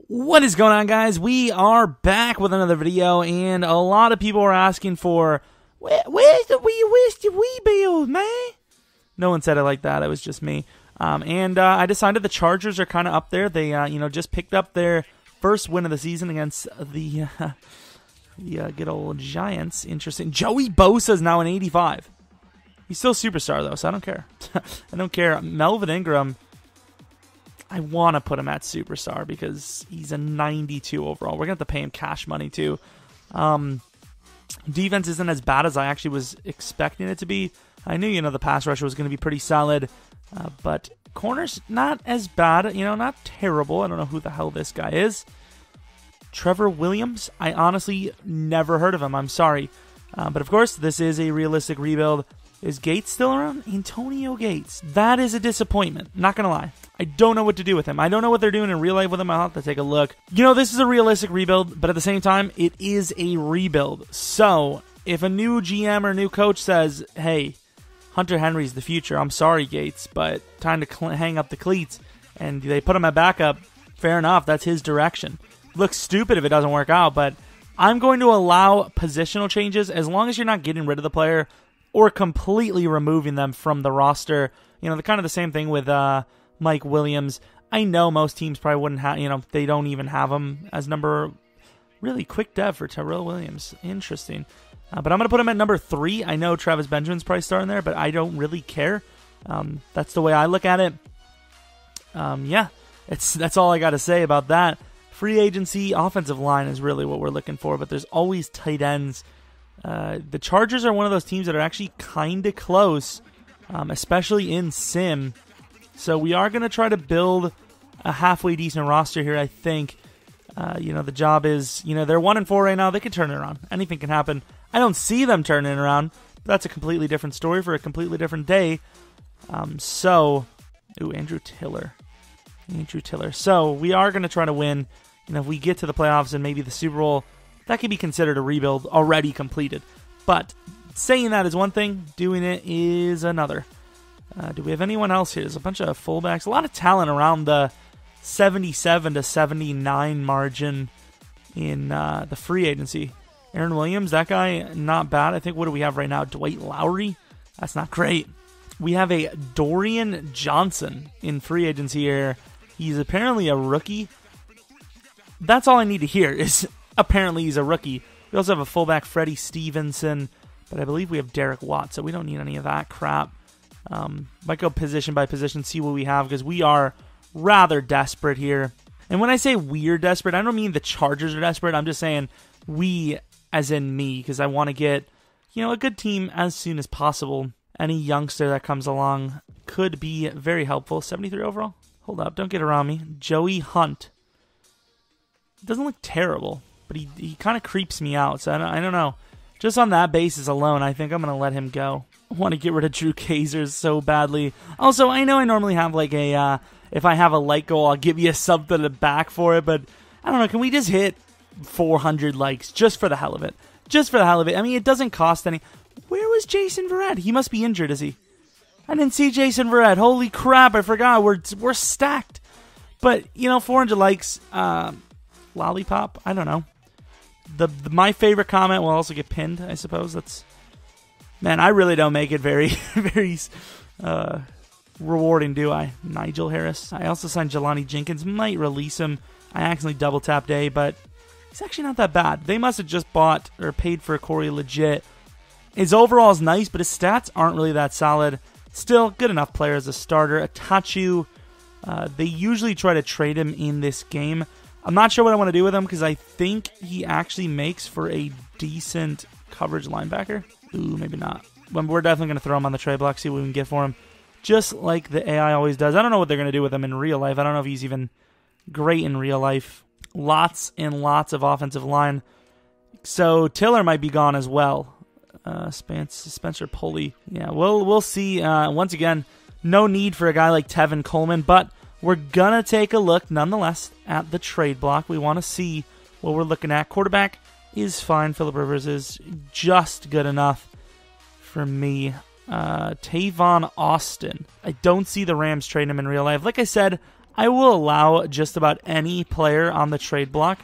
What is going on, guys? We are back with another video, and a lot of people are asking for, where's the rebuild, man? No one said it like that. It was just me. I decided the Chargers are kind of up there. They, just picked up their first win of the season against the good old Giants. Interesting. Joey Bosa is now an 85. He's still a superstar, though, so I don't care. I don't care. Melvin Ingram, I want to put him at superstar because he's a 92 overall. We're going to have to pay him cash money, too. Defense isn't as bad as I actually was expecting it to be. I knew, the pass rush was going to be pretty solid. But corners, not as bad. Not terrible. I don't know who the hell this guy is. Trevor Williams, I honestly never heard of him. I'm sorry. But, of course, this is a realistic rebuild. Is Gates still around? Antonio Gates. That is a disappointment. Not going to lie. I don't know what to do with him. I don't know what they're doing in real life with him. I'll have to take a look. This is a realistic rebuild, but at the same time, it is a rebuild. So, if a new GM or a new coach says, hey, Hunter Henry's the future, I'm sorry, Gates, but time to hang up the cleats, and they put him at backup, fair enough, that's his direction. Looks stupid if it doesn't work out, but I'm going to allow positional changes as long as you're not getting rid of the player or completely removing them from the roster. Kind of the same thing with Mike Williams. I know most teams probably wouldn't have, they don't even have him as number, really quick dev for Trevor Williams. Interesting. But I'm going to put him at number 3. I know Travis Benjamin's probably starting there, but I don't really care. That's the way I look at it. That's all I got to say about that. Free agency, offensive line is really what we're looking for, but there's always tight ends. The Chargers are one of those teams that are actually kind of close, especially in Sim. So we are going to try to build a halfway decent roster here, I think. The job is, they're 1-4 right now. They can turn it around. Anything can happen. I don't see them turning it around. That's a completely different story for a completely different day. Andrew Tiller. So we are going to try to win. If we get to the playoffs and maybe the Super Bowl, that could be considered a rebuild already completed. But saying that is one thing. Doing it is another. Do we have anyone else here? There's a bunch of fullbacks. A lot of talent around the 77 to 79 margin in the free agency. Aaron Williams, that guy, not bad. I think, what do we have right now? Dwight Lowry? That's not great. We have a Dorian Johnson in free agency here. He's apparently a rookie. That's all I need to hear is apparently he's a rookie. We also have a fullback, Freddie Stevenson, but I believe we have Derek Watt, so we don't need any of that crap. Might go position by position, see what we have, because we are rather desperate here. And when I say we're desperate, I don't mean the Chargers are desperate. I'm just saying we, as in me, because I want to get, a good team as soon as possible. Any youngster that comes along could be very helpful. 73 overall? Hold up, don't get around me. Joey Hunt. Doesn't look terrible, but he kind of creeps me out, so I don't know. Just on that basis alone, I think I'm going to let him go. I want to get rid of Drew Kazers so badly. Also, I know I normally have like a, if I have a like goal, I'll give you something to back for it, but I don't know, can we just hit 400 likes just for the hell of it? Just for the hell of it. I mean, it doesn't cost any. Where was Jason Verrett? He must be injured, is he? I didn't see Jason Verrett. Holy crap, I forgot. We're stacked. But, 400 likes, lollipop, I don't know. My favorite comment will also get pinned, I suppose. Man, I really don't make it very, very rewarding, do I? Nigel Harris. I also signed Jelani Jenkins. Might release him. I accidentally double-tapped A, but he's actually not that bad. They must have just bought or paid for Corey legit. His overall is nice, but his stats aren't really that solid. Still, good enough player as a starter. Atachu, they usually try to trade him in this game. I'm not sure what I want to do with him because I think he actually makes for a decent coverage linebacker. Ooh, maybe not. But we're definitely going to throw him on the trade block, see what we can get for him. Just like the AI always does. I don't know what they're going to do with him in real life. I don't know if he's even great in real life. Lots and lots of offensive line. So Tiller might be gone as well. Spencer Pulley. Yeah, we'll see. Once again, no need for a guy like Tevin Coleman, but we're going to take a look, nonetheless, at the trade block. We want to see what we're looking at. Quarterback is fine. Phillip Rivers is just good enough for me. Tavon Austin. I don't see the Rams trading him in real life. Like I said, I will allow just about any player on the trade block.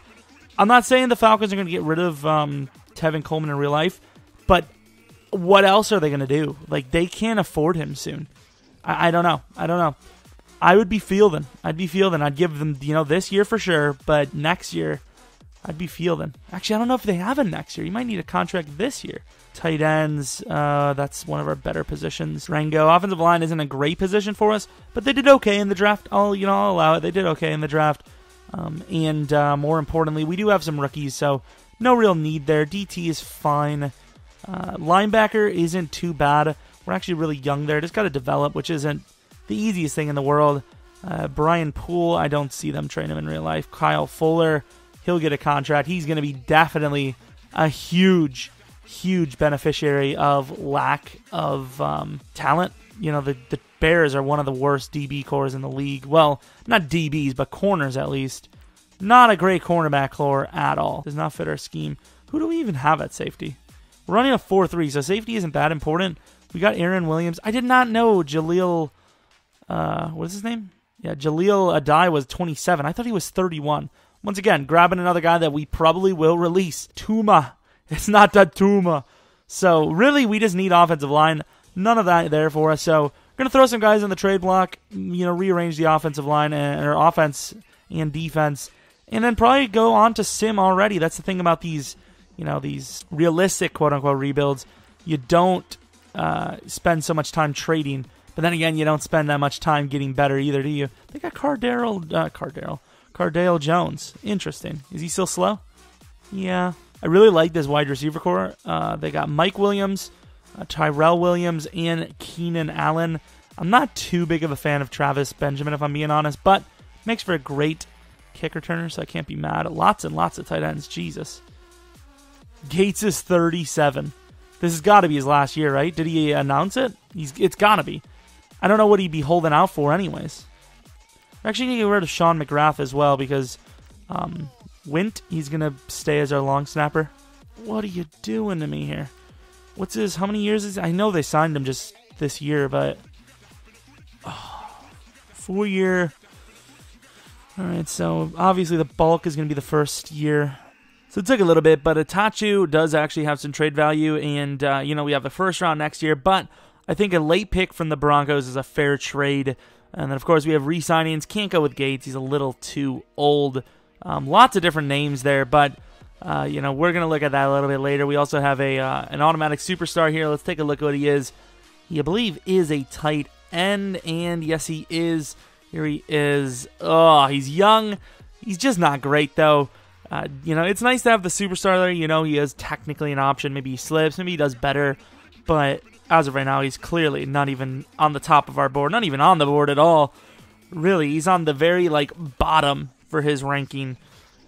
I'm not saying the Falcons are going to get rid of Tevin Coleman in real life, but what else are they going to do? Like, they can't afford him soon. I don't know. I would be fielding. I'd give them, this year for sure, but next year, I'd be fielding. Actually, I don't know if they have him next year. You might need a contract this year. Tight ends, that's one of our better positions. Rango, offensive line isn't a great position for us, but they did okay in the draft. I'll allow it. They did okay in the draft. And more importantly, we do have some rookies, so no real need there. DT is fine. Linebacker isn't too bad. We're actually really young there. Just got to develop, which isn't the easiest thing in the world. Brian Poole, I don't see them train him in real life. Kyle Fuller, he'll get a contract. He's going to be definitely a huge beneficiary of lack of talent. The Bears are one of the worst DB cores in the league. Well, not DBs, but corners at least. Not a great cornerback core at all. Does not fit our scheme. Who do we even have at safety? We're running a 4-3, so safety isn't that important. We got Aaron Williams. I did not know Jaleel, what's his name? Yeah, Jaleel Adai was 27. I thought he was 31. Once again, grabbing another guy that we probably will release. Tuma. It's not Tuma. So, really, we just need offensive line. None of that there for us. So, we're going to throw some guys on the trade block, rearrange the offensive line, or offense and defense, and then probably go on to sim already. That's the thing about these, these realistic, quote-unquote, rebuilds. You don't spend so much time trading, but then again, you don't spend that much time getting better either, do you? They got Cardale Jones. Interesting. Is he still slow? Yeah. I really like this wide receiver core. They got Mike Williams, Tyrell Williams, and Keenan Allen. I'm not too big of a fan of Travis Benjamin, if I'm being honest, but makes for a great kick returner, so I can't be mad. Lots and lots of tight ends. Jesus. Gates is 37. This has got to be his last year, right? Did he announce it? It's got to be. I don't know what he'd be holding out for anyways. We're actually going to get rid of Sean McGrath as well because Wint, he's going to stay as our long snapper. What are you doing to me here? How many years is he? I know they signed him just this year, but 4-year. All right, so obviously the bulk is going to be the first year. So it took a little bit, but Itachu does actually have some trade value, and, we have the first round next year, but I think a late pick from the Broncos is a fair trade. And then, of course, we have re-signings. Can't go with Gates. He's a little too old. Lots of different names there, but, we're going to look at that a little bit later. We also have an automatic superstar here. Let's take a look at what he is. He, I believe, is a tight end, and yes, he is. Here he is. Oh, he's young. He's just not great, though. It's nice to have the superstar there. He is technically an option. Maybe he slips. Maybe he does better. But as of right now, he's clearly not even on the top of our board. Not even on the board at all. Really, he's on the very, bottom for his ranking.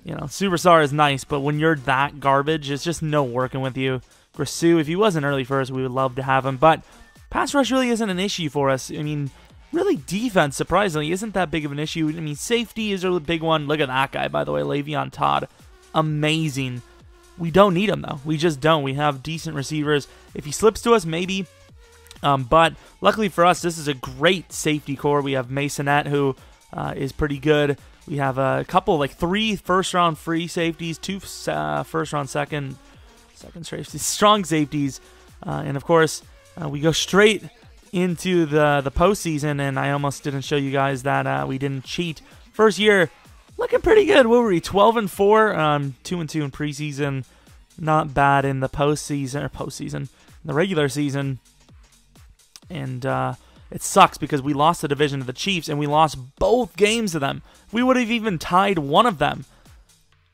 Superstar is nice, but when you're that garbage, it's just no working with you. Grisou, if he wasn't early first, we would love to have him. But pass rush really isn't an issue for us. I mean, really, defense, surprisingly, isn't that big of an issue. I mean, safety is a big one. Look at that guy, by the way, Le'Veon Todd. Amazing. We don't need him, though. We just don't. We have decent receivers. If he slips to us, maybe. But luckily for us, this is a great safety core. We have Masonette, who is pretty good. We have a couple, 3 first-round free safeties, 2 first-round second safeties, strong safeties. And, of course, we go straight into the postseason, and I almost didn't show you guys that we didn't cheat. First year, looking pretty good. What were we, 12-4, 2-2 in preseason. Not bad in the postseason, the regular season. And it sucks because we lost the division to the Chiefs, and we lost both games to them. If we would have even tied one of them,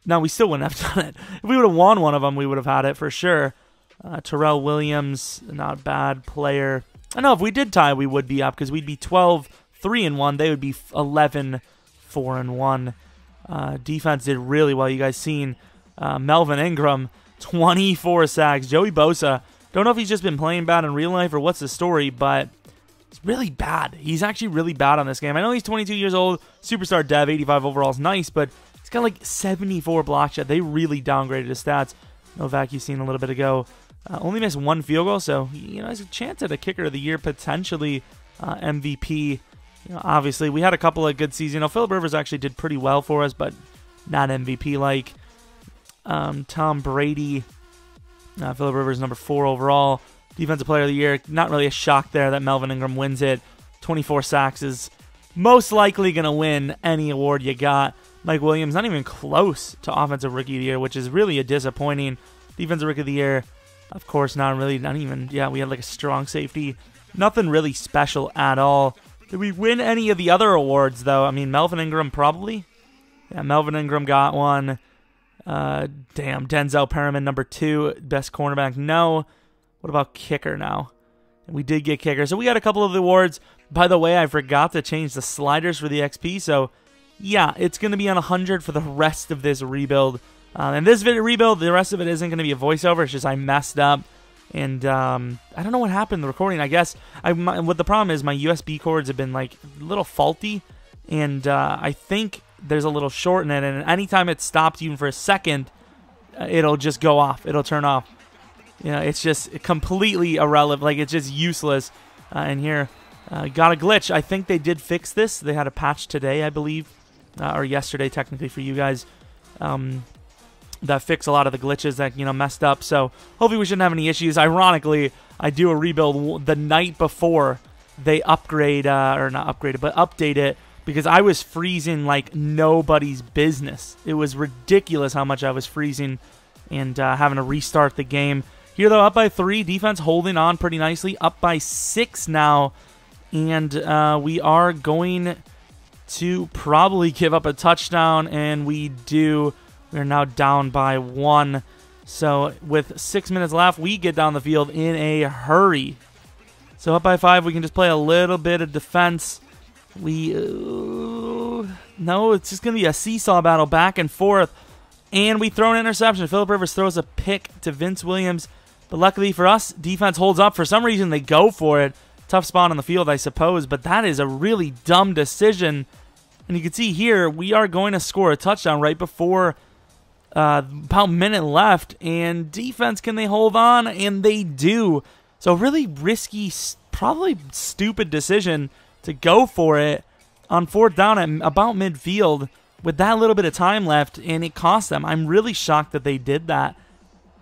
no, we still wouldn't have done it. If we would have won one of them, we would have had it for sure. Terrell Williams, not a bad player. I know if we did tie, we would be up because we'd be 12-3-1. They would be 11-4-1. Defense did really well. You guys seen Melvin Ingram, 24 sacks. Joey Bosa, don't know if he's just been playing bad in real life or what's the story, but it's really bad. He's actually really bad on this game. I know he's 22 years old. Superstar dev, 85 overall is nice, but he's got 74 block shot. They really downgraded his stats. Novak, you've seen a little bit ago. Only missed 1 field goal, so he has a chance at a kicker of the year, potentially MVP. Obviously, we had a couple of good seasons. Phillip Rivers actually did pretty well for us, but not MVP-like. Tom Brady, Phillip Rivers number 4 overall. Defensive Player of the Year. Not really a shock there that Melvin Ingram wins it. 24 sacks is most likely going to win any award you got. Mike Williams, not even close to Offensive Rookie of the Year, which is really a disappointing. Defensive Rookie of the Year, of course, not even, we had like a strong safety. Nothing really special at all. Did we win any of the other awards, though? I mean, Melvin Ingram probably. Yeah, Melvin Ingram got one. Denzel Perriman, number 2, best cornerback. No. What about kicker now? We did get kicker. So we got a couple of the awards. By the way, I forgot to change the sliders for the XP. So, yeah, it's going to be on 100 for the rest of this rebuild. And this rebuild, the rest of it isn't going to be a voiceover. It's just I messed up. And I don't know what happened in the recording. I guess what the problem is, my USB cords have been like a little faulty. And I think there's a little short in it. And anytime it stops even for a second, it'll just go off. It'll turn off. It's just completely irrelevant. Like, it's just useless. And here, got a glitch. I think they did fix this. They had a patch today, I believe. Or yesterday, technically, for you guys. That fixed a lot of the glitches that, messed up. So, hopefully we shouldn't have any issues. Ironically, I do a rebuild the night before they upgrade, or not upgrade it, but update it. Because I was freezing like nobody's business. It was ridiculous how much I was freezing and having to restart the game. Here, though, up by 3. Defense holding on pretty nicely. Up by 6 now. And we are going to probably give up a touchdown. And we do. We're now down by 1. So with 6 minutes left, we get down the field in a hurry. So up by 5, we can just play a little bit of defense. No, it's just going to be a seesaw battle back and forth. And we throw an interception. Phillip Rivers throws a pick to Vince Williams. But luckily for us, defense holds up. For some reason, they go for it. Tough spot on the field, I suppose. But that is a really dumb decision. And you can see here, we are going to score a touchdown right before about a minute left. And defense, can they hold on? And they do. So really risky, probably stupid decision to go for it on 4th down at about midfield with that little bit of time left, and it cost them. I'm really shocked that they did that.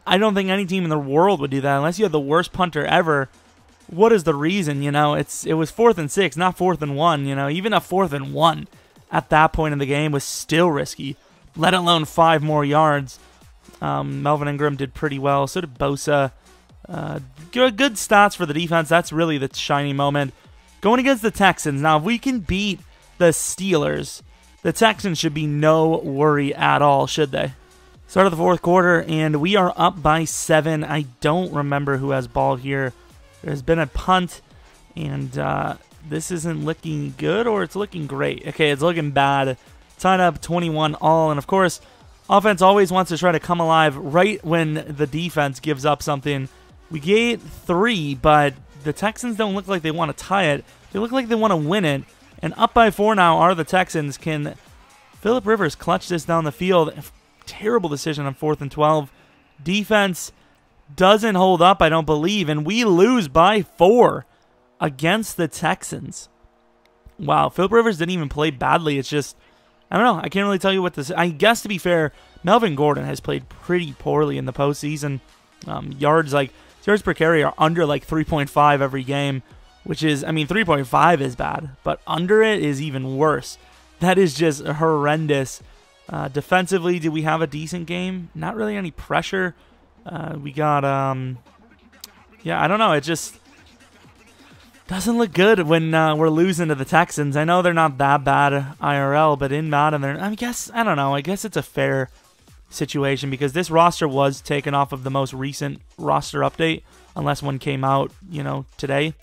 I don't think any team in the world would do that unless you have the worst punter ever. What is the reason? It was 4th and 6, not 4th and 1. Even a 4th and 1 at that point in the game was still risky, let alone 5 more yards. Melvin Ingram did pretty well. So did Bosa. Good stats for the defense. That's really the shining moment. Going against the Texans. Now, if we can beat the Steelers, the Texans should be no worry at all, should they? Start of the 4th quarter, and we are up by 7. I don't remember who has ball here. There's been a punt, and this isn't looking good, or it's looking great. Okay, it's looking bad. Tied up 21-all, and of course, offense always wants to try to come alive right when the defense gives up something. We gave 3, but the Texans don't look like they want to tie it. They look like they want to win it. And up by 4 now are the Texans. Can Phillip Rivers clutch this down the field? Terrible decision on 4th and 12. Defense doesn't hold up, I don't believe. And we lose by 4 against the Texans. Wow, Phillip Rivers didn't even play badly. It's just, I don't know. I can't really tell you what this is. I guess, to be fair, Melvin Gordon has played pretty poorly in the postseason. Yards per carry are under like 3.5 every game, which is, 3.5 is bad, but under it is even worse. That is just horrendous. Defensively, did we have a decent game? Not really any pressure. We got, I don't know. It just doesn't look good when we're losing to the Texans. I know they're not that bad IRL, but in Madden, I guess it's a fair situation because this roster was taken off of the most recent roster update, unless one came out, today.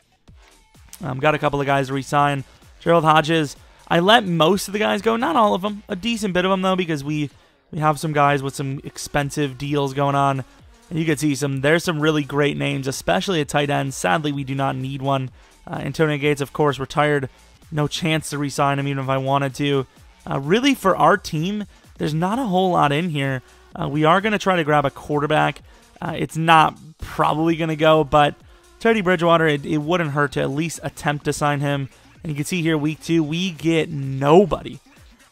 Got a couple of guys to re-sign. Gerald Hodges. I let most of the guys go, not all of them. A decent bit of them, though, because we have some guys with some expensive deals going on. And you can see there's some really great names, especially at tight end. Sadly, we do not need one. Antonio Gates, of course, retired. No chance to re-sign him, even if I wanted to. Really, for our team, there's not a whole lot in here. We are going to try to grab a quarterback. It's not probably going to go, but Teddy Bridgewater, it wouldn't hurt to at least attempt to sign him. And you can see here, week 2, we get nobody.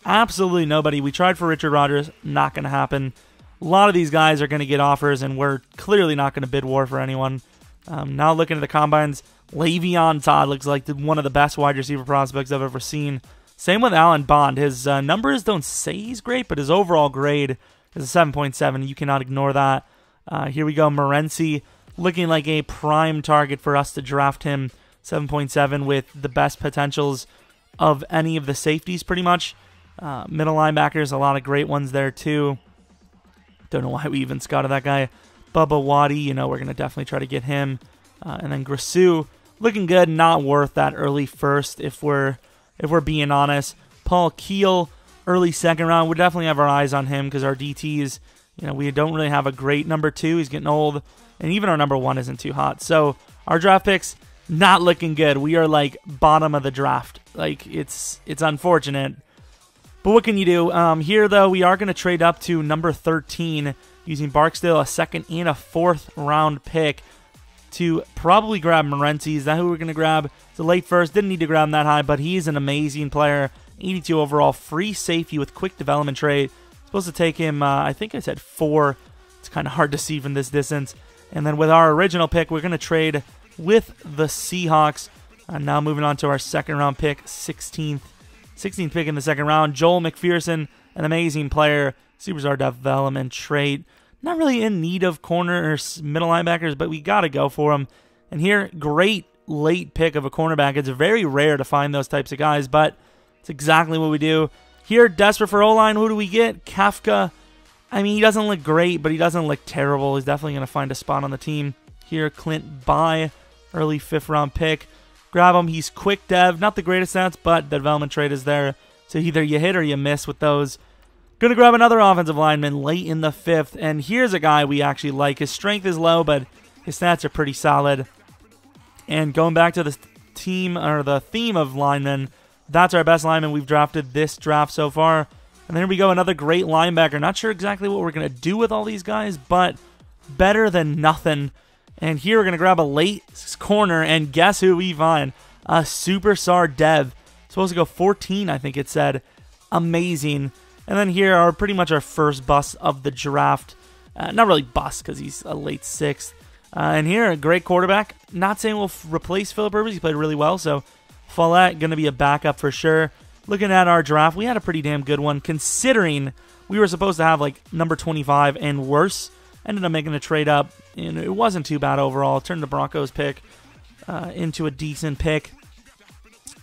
Absolutely nobody. We tried for Richard Rodgers. Not going to happen. A lot of these guys are going to get offers, and we're clearly not going to bid war for anyone. Now looking at the combines, Le'Veon Todd looks like one of the best wide receiver prospects I've ever seen. Same with Alan Bond. His numbers don't say he's great, but his overall grade is a 7.7. You cannot ignore that. Here we go, Morency, looking like a prime target for us to draft him. 7.7 with the best potentials of any of the safeties, pretty much. Middle linebackers, a lot of great ones there, too. Don't know why we even scouted that guy. Bubba Waddy, we're going to definitely try to get him. And then Grisou, looking good, not worth that early first if we're being honest. Paul Keel, early second round. We definitely have our eyes on him because our DTs, we don't really have a great number 2. He's getting old. And even our number 1 isn't too hot. So our draft picks, not looking good. We are like bottom of the draft. Like it's unfortunate. But what can you do? Here, though, we are going to trade up to number 13 using Barksdale, a second and a 4th round pick to probably grab Morency. Is that who we're going to grab? It's a late first. Didn't need to grab him that high, but he's an amazing player. 82 overall, free safety with quick development trait. Supposed to take him, I think I said 4. It's kind of hard to see from this distance. And then with our original pick, we're going to trade with the Seahawks. Now moving on to our second round pick, 16th pick in the second round. Joel Macpherson, an amazing player, superstar development trait. Not really in need of corner or middle linebackers, but we got to go for him. And here, great late pick of a cornerback. It's very rare to find those types of guys, but it's exactly what we do. Here, desperate for O-line, who do we get? Kafka. I mean, he doesn't look great, but he doesn't look terrible. He's definitely going to find a spot on the team. Here, Clint Bye, early 5th round pick. Grab him. He's quick dev. Not the greatest stats, but the development trait is there. So either you hit or you miss with those. Going to grab another offensive lineman late in the 5th. And here's a guy we actually like. His strength is low, but his stats are pretty solid. And going back to the team or the theme of linemen, that's our best lineman we've drafted this draft so far. And there we go, another great linebacker. Not sure exactly what we're going to do with all these guys, but better than nothing. And here we're going to grab a late corner, and guess who we find? A superstar dev. Supposed to go 14, I think it said. Amazing. And then here are pretty much our first bust of the draft. Not really bust because he's a late 6th. And here, a great quarterback. Not saying we'll replace Phillip Rivers. He played really well, so Follett going to be a backup for sure. Looking at our draft, we had a pretty damn good one, considering we were supposed to have like number 25 and worse. Ended up making a trade up, and it wasn't too bad overall. Turned the Broncos pick into a decent pick,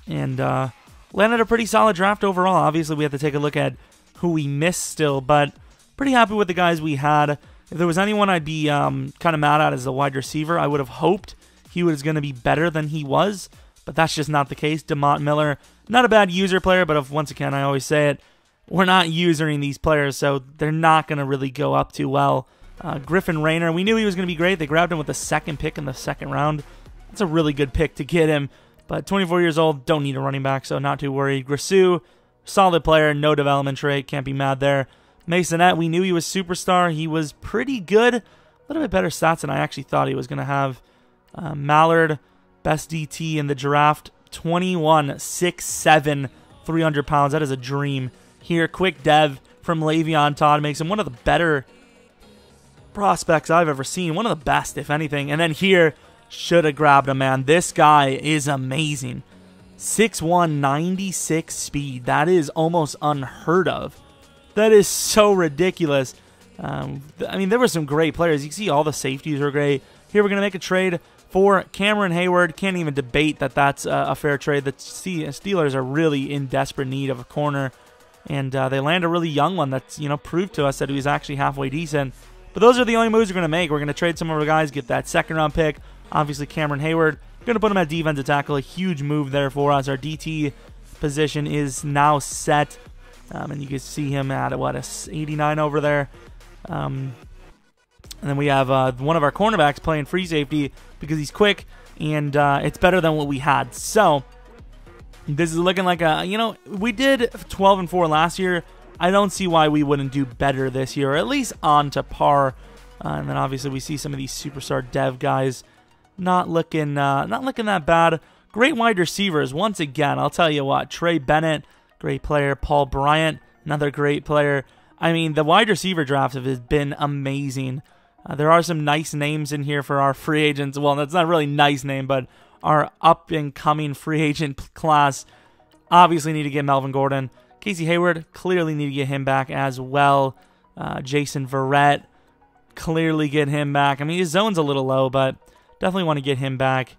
and landed a pretty solid draft overall. Obviously, we have to take a look at who we missed still, but pretty happy with the guys we had. If there was anyone I'd be kind of mad at as a wide receiver, I would have hoped he was going to be better than he was, but that's just not the case. DeMont Miller, not a bad user player, but once again, I always say it, we're not usering these players, so they're not going to really go up too well. Griffin Rayner, we knew he was going to be great. They grabbed him with the 2nd pick in the 2nd round. That's a really good pick to get him, but 24 years old, don't need a running back, so not too worried. Grisou, solid player, no development trait, can't be mad there. Masonette, we knew he was superstar. He was pretty good, a little bit better stats than I actually thought he was going to have. Mallard, best DT in the draft, 21, 6'7", 300 pounds. That is a dream. Here, quick dev from Le'Veon Todd makes him one of the better prospects I've ever seen. One of the best, if anything. And then here, should have grabbed him, man. This guy is amazing. 6'1", 96 speed. That is almost unheard of. That is so ridiculous. I mean, there were some great players. You can see all the safeties were great. Here we're going to make a trade for Cameron Hayward. Can't even debate that that's a fair trade. The Steelers are really in desperate need of a corner. And they land a really young one that's, proved to us that he was actually halfway decent. But those are the only moves we're going to make. We're going to trade some of our guys, get that 2nd round pick. Obviously, Cameron Hayward. We're going to put him at defensive tackle. A huge move there for us. Our DT position is now set. And you can see him at, a 89 over there. And then we have one of our cornerbacks playing free safety because he's quick, and it's better than what we had. So this is looking like we did 12-4 last year. I don't see why we wouldn't do better this year, or at least on to par. And then obviously we see some of these superstar dev guys not looking that bad. Great wide receivers. Once again, I'll tell you what. Trey Bennett, great player. Paul Bryant, another great player. I mean, the wide receiver drafts have been amazing. There are some nice names in here for our free agents. Well, that's not really nice name, but our up-and-coming free agent class. Obviously need to get Melvin Gordon. Casey Hayward, clearly need to get him back as well. Jason Verrett, clearly get him back. I mean, his zone's a little low, but definitely want to get him back.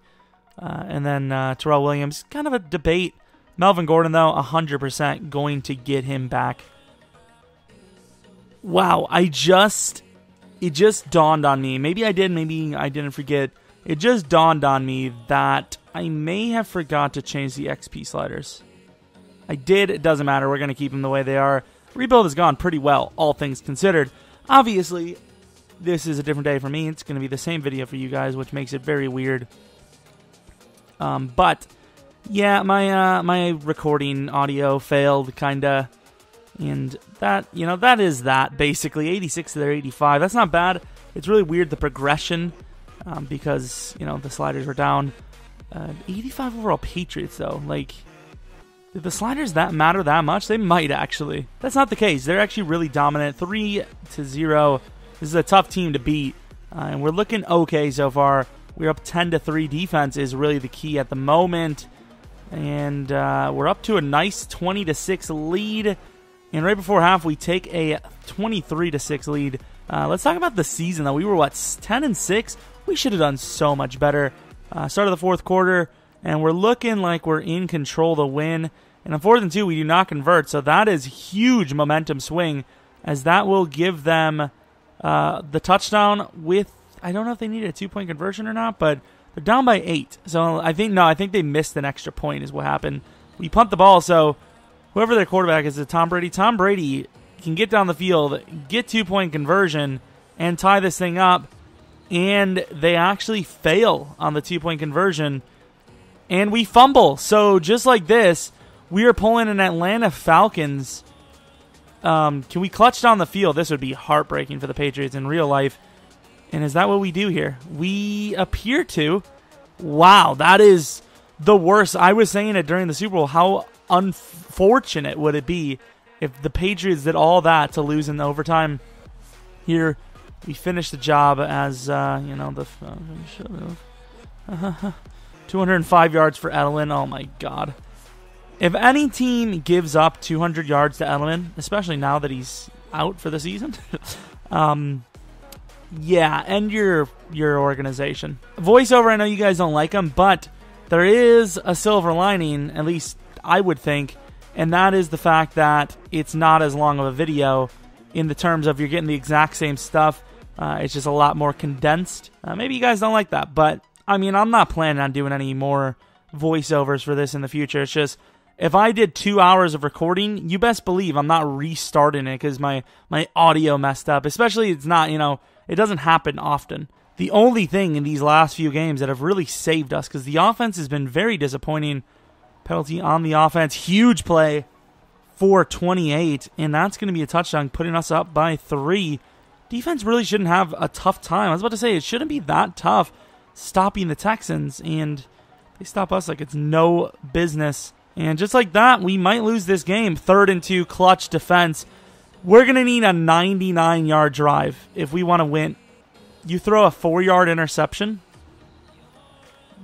And then Terrell Williams, kind of a debate. Melvin Gordon, though, 100% going to get him back. Wow, it just dawned on me. Maybe I did, maybe I didn't forget. It just dawned on me that I may have forgot to change the XP sliders. I did. It doesn't matter. We're going to keep them the way they are. Rebuild has gone pretty well, all things considered. Obviously, this is a different day for me. It's going to be the same video for you guys, which makes it very weird. But, yeah, my recording audio failed, kind of. And that, that is that, basically. 86 to their 85. That's not bad. It's really weird, the progression, because, the sliders were down. 85 overall Patriots, though. Like, did the sliders matter that much? They might, actually. That's not the case. They're actually really dominant. 3-0. This is a tough team to beat. And we're looking okay so far. We're up 10-3. Defense is really the key at the moment. And we're up to a nice 20-6 lead. And right before half, we take a 23-6 lead. Let's talk about the season, though. We were, 10-6? We should have done so much better. Start of the fourth quarter, and we're looking like we're in control to win. And on 4th and 2, we do not convert, so that is huge momentum swing, as that will give them the touchdown with, I don't know if they needed a 2-point conversion or not, but they're down by 8. So I think they missed an extra point is what happened. We punt the ball, so whoever their quarterback is, Tom Brady. Tom Brady can get down the field, get 2-point conversion, and tie this thing up. And they actually fail on the 2-point conversion. And we fumble. So just like this, we are pulling an Atlanta Falcons. Can we clutch down the field? This would be heartbreaking for the Patriots in real life. And is that what we do here? We appear to. Wow, that is the worst. I was saying it during the Super Bowl. How unfortunate would it be if the Patriots did all that to lose in the overtime? Here, we finished the job as, the 205 yards for Edelman. Oh, my God. If any team gives up 200 yards to Edelman, especially now that he's out for the season, yeah, and your organization. Voiceover, I know you guys don't like them, but there is a silver lining, at least I would think, and that is the fact that it's not as long of a video in the terms of you're getting the exact same stuff. It's just a lot more condensed. Maybe you guys don't like that, but I mean, I'm not planning on doing any more voiceovers for this in the future. It's just, if I did 2 hours of recording, you best believe I'm not restarting it because my audio messed up. Especially, it's not, it doesn't happen often. The only thing in these last few games that have really saved us, because the offense has been very disappointing. Penalty on the offense, huge play for 28, and that's going to be a touchdown, putting us up by 3. Defense really shouldn't have a tough time. I was about to say, it shouldn't be that tough stopping the Texans, and they stop us like it's no business. And just like that, we might lose this game. 3rd and 2, clutch defense. We're going to need a 99-yard drive if we want to win. You throw a 4-yard interception.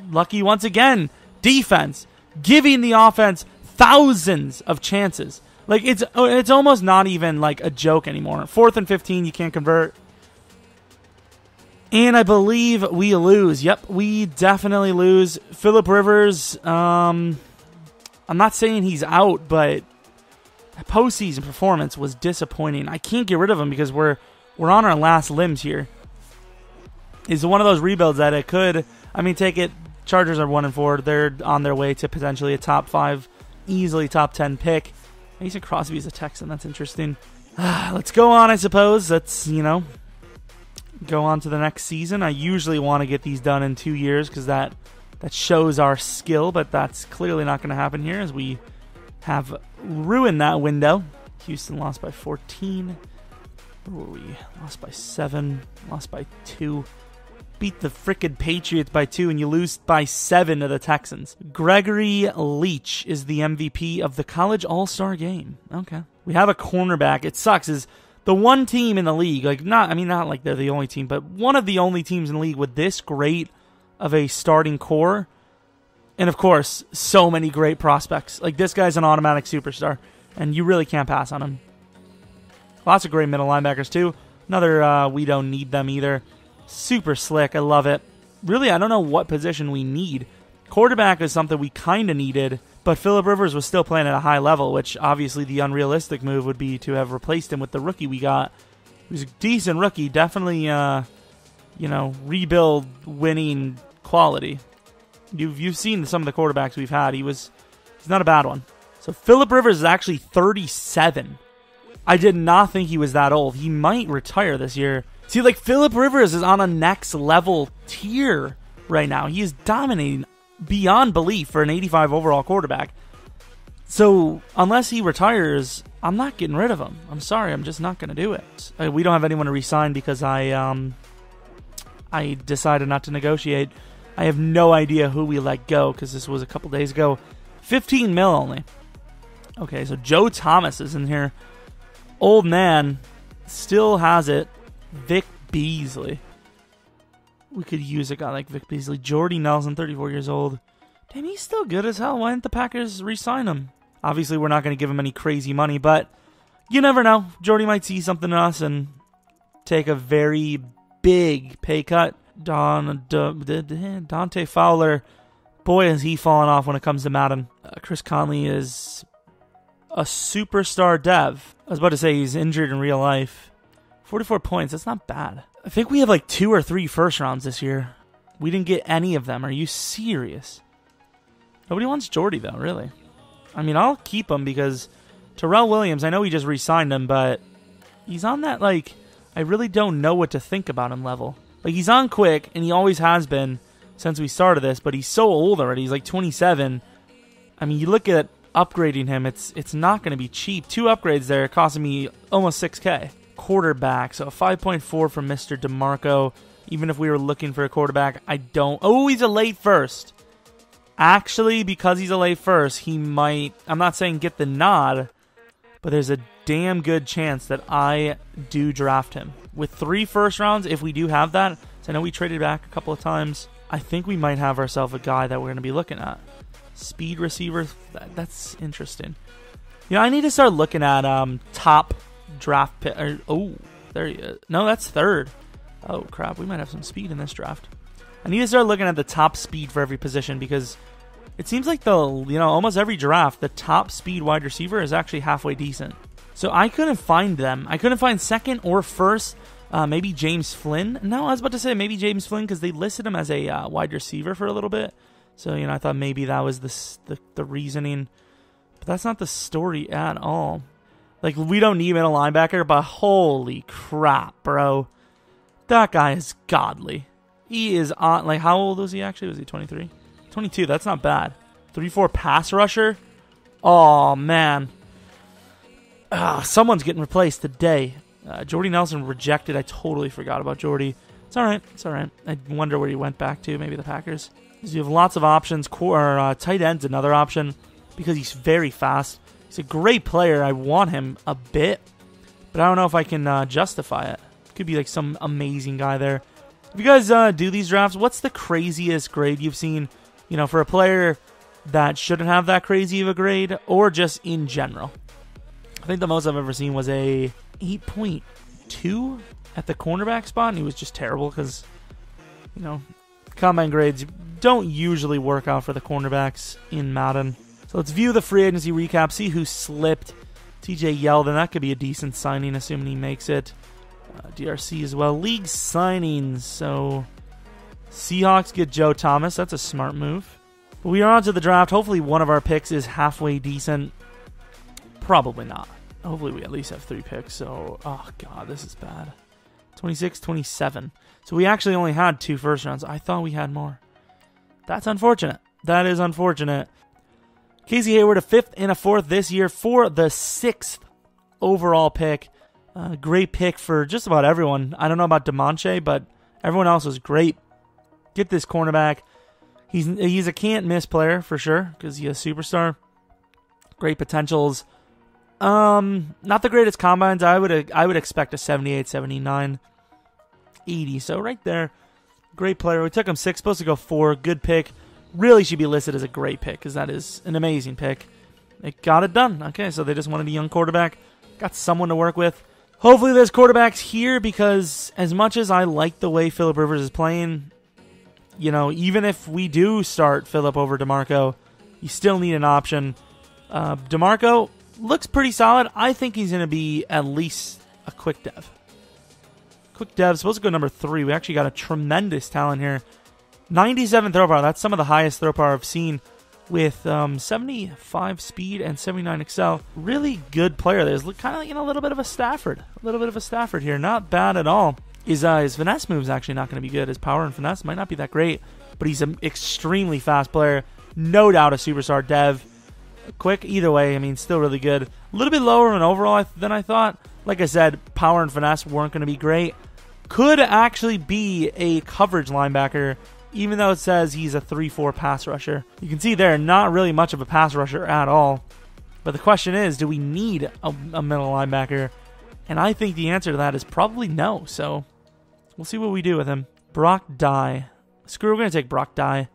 Lucky once again. Defense giving the offense thousands of chances. Like, it's almost not even like a joke anymore. 4th and 15, you can't convert. And I believe we lose. Yep, we definitely lose. Phillip Rivers, I'm not saying he's out, but that postseason performance was disappointing. I can't get rid of him because we're on our last limbs here. It's one of those rebuilds that it could, take it. Chargers are 1-4. They're on their way to potentially a top 5, easily top 10 pick. Mason Crosby is a Texan. That's interesting. Let's go on, I suppose. Let's, go on to the next season. I usually want to get these done in 2 years because that shows our skill, but that's clearly not going to happen here as we have ruined that window. Houston lost by 14. Where were we? Lost by 7. Lost by 2. beat the frickin' Patriots by 2 and you lose by 7 to the Texans. Gregory Leach is the MVP of the College All-Star Game. Okay. We have a cornerback. It sucks. Is the one team in the league, like not like they're the only team, but one of the only teams in the league with this great of a starting core. And of course, so many great prospects. Like this guy's an automatic superstar, and you really can't pass on him. Lots of great middle linebackers too. Another, we don't need them either. Super slick. I love it. Really, I don't know what position we need. Quarterback is something we kind of needed, but Phillip Rivers was still playing at a high level, which obviously the unrealistic move would be to have replaced him with the rookie we got. He was a decent rookie. Definitely, rebuild winning quality. You've seen some of the quarterbacks we've had. He's not a bad one. So Phillip Rivers is actually 37. I did not think he was that old. He might retire this year. See, like, Phillip Rivers is on a next level tier right now. He is dominating beyond belief for an 85 overall quarterback. So, unless he retires, I'm not getting rid of him. I'm sorry, I'm just not going to do it. We don't have anyone to re-sign because I decided not to negotiate. I have no idea who we let go because this was a couple days ago. 15 mil only. Okay, so Joe Thomas is in here. Old man still has it. Vic Beasley. We could use a guy like Vic Beasley. Jordy Nelson, 34 years old. Damn, he's still good as hell. Why didn't the Packers re-sign him? Obviously, we're not going to give him any crazy money, but you never know. Jordy might see something in us and take a very big pay cut. Dante Fowler, boy, has he fallen off when it comes to Madden. Chris Conley is a superstar dev. I was about to say he's injured in real life. 44 points, that's not bad. I think we have like 2 or 3 first rounds this year. We didn't get any of them. Are you serious? Nobody wants Jordy, though, really. I mean, I'll keep him because Trevor Williams, I know we just re-signed him, but he's on that, like, I really don't know what to think about him level. Like, he's on quick, and he always has been since we started this, but he's so old already. He's like 27. I mean, you look at upgrading him, it's not going to be cheap. 2 upgrades there costing me almost $6,000. Quarterback, so a 5.4 from Mr. DeMarco. Even if we were looking for a quarterback, I don't. Oh, he's a late first. Actually, because he's a late first, he might, I'm not saying get the nod, but there's a damn good chance that I do draft him. With 3 first rounds, if we do have that, so I know we traded back a couple of times, I think we might have ourselves a guy that we're going to be looking at. Speed receiver, that's interesting. You know, I need to start looking at top draft pick. There he is. No, that's 3rd. Oh, crap. We might have some speed in this draft. I need to start looking at the top speed for every position because it seems like almost every draft, the top speed wide receiver is actually halfway decent. So I couldn't find them. I couldn't find 2nd or 1st. Maybe James Flynn. No, I was about to say maybe James Flynn because they listed him as a wide receiver for a little bit. So, I thought maybe that was the reasoning. But that's not the story at all. Like, we don't need middle linebacker, but holy crap, bro. That guy is godly. He is on, like, how old was he actually? Was he 23? 22, that's not bad. 3-4 pass rusher? Oh, man. Someone's getting replaced today. Jordy Nelson rejected. I totally forgot about Jordy. It's all right. It's all right. I wonder where he went back to. Maybe the Packers. You have lots of options. Tight end's another option because he's very fast. He's a great player. I want him a bit, but I don't know if I can justify it. Could be like some amazing guy there. If you guys do these drafts, what's the craziest grade you've seen, for a player that shouldn't have that crazy of a grade or just in general? I think the most I've ever seen was a 8.2 at the cornerback spot, and he was just terrible because, combine grades don't usually work out for the cornerbacks in Madden. So let's view the free agency recap, see who slipped. TJ Yeldon, that could be a decent signing, assuming he makes it. DRC as well. League signings, so Seahawks get Joe Thomas. That's a smart move. But we are on to the draft. Hopefully one of our picks is halfway decent. Probably not. Hopefully we at least have 3 picks. So, oh god, this is bad. 26, 27. So we actually only had 2 first rounds. I thought we had more. That's unfortunate. That is unfortunate. Casey Hayward, a 5th and a 4th this year for the 6th overall pick. Great pick for just about everyone. I don't know about DeMonche, but everyone else was great. Get this cornerback. He's a can't-miss player for sure because he's a superstar. Great potentials. Not the greatest combines. I would expect a 78, 79, 80. So right there, great player. We took him 6, supposed to go 4. Good pick. Really should be listed as a great pick because that is an amazing pick. It got it done. Okay, so they just wanted a young quarterback. Got someone to work with. Hopefully there's quarterbacks here because as much as I like the way Phillip Rivers is playing, you know, even if we do start Phillip over DeMarco, you still need an option. DeMarco looks pretty solid. I think he's going to be at least a quick dev. Quick dev, supposed to go number 3. We actually got a tremendous talent here. 97 throw power. That's some of the highest throw power I've seen with 75 speed and 79 excel. Really good player. There's kind of, you know, a little bit of a Stafford. A little bit of a Stafford here. Not bad at all. His finesse move is actually not going to be good. His power and finesse might not be that great, but he's an extremely fast player. No doubt a superstar dev. Quick, either way, I mean, still really good. A little bit lower in overall than I thought. Like I said, power and finesse weren't going to be great. Could actually be a coverage linebacker, even though it says he's a 3-4 pass rusher. You can see there, not really much of a pass rusher at all. But the question is, do we need a middle linebacker? And I think the answer to that is probably no. So we'll see what we do with him. Brock Dye. Screw, we're going to take Brock Dye.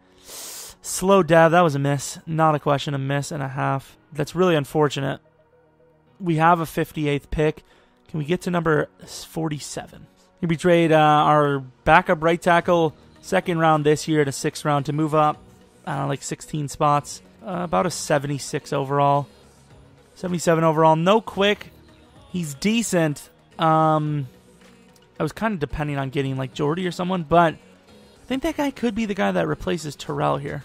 Slow dev, that was a miss. Not a question, a miss and a half. That's really unfortunate. We have a 58th pick. Can we get to number 47? We trade our backup right tackle, 2nd round this year to 6th round to move up, like 16 spots. About a 76 overall. 77 overall. No quick. He's decent. I was kind of depending on getting like Jordy or someone, but I think that guy could be the guy that replaces Terrell here.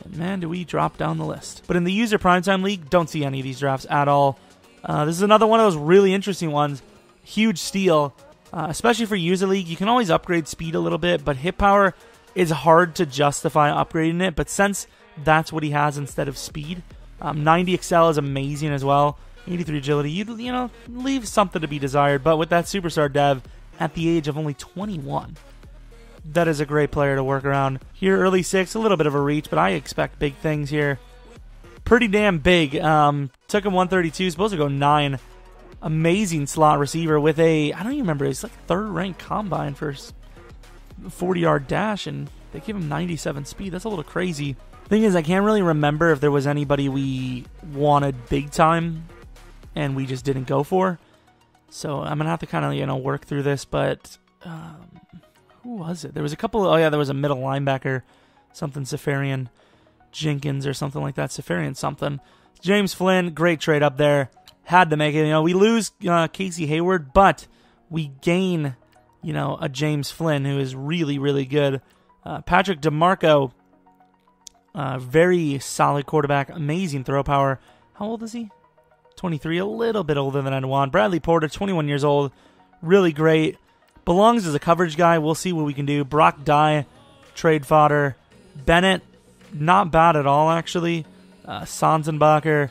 And man, do we drop down the list. But in the user primetime league, don't see any of these drafts at all. This is another one of those really interesting ones. Huge steal, especially for user league. You can always upgrade speed a little bit, but hit power is hard to justify upgrading it. But since that's what he has instead of speed, 90 excel is amazing as well. 83 agility, you know, leaves something to be desired. But with that superstar dev at the age of only 21, that is a great player to work around. Here, early 6, a little bit of a reach, but I expect big things here. Pretty damn big. Took him 132, supposed to go 9. Amazing slot receiver with a, I don't even remember, it's like 3rd ranked combine for 40-yard dash, and they give him 97 speed. That's a little crazy. Thing is, I can't really remember if there was anybody we wanted big time and we just didn't go for. So I'm going to have to kind of, you know, work through this, but who was it? There was a couple, oh yeah, there was a middle linebacker, something Safarian Jenkins or something like that. Safarian something. James Flynn, great trade up there. Had to make it. You know, we lose Casey Hayward, but we gain, you know, a James Flynn who is really, really good. Patrick DeMarco, very solid quarterback, amazing throw power. How old is he? 23, a little bit older than I'd want. Bradley Porter, 21 years old, really great. Belongs as a coverage guy. We'll see what we can do. Brock Dye, trade fodder. Bennett, not bad at all, actually. Sanzenbacher,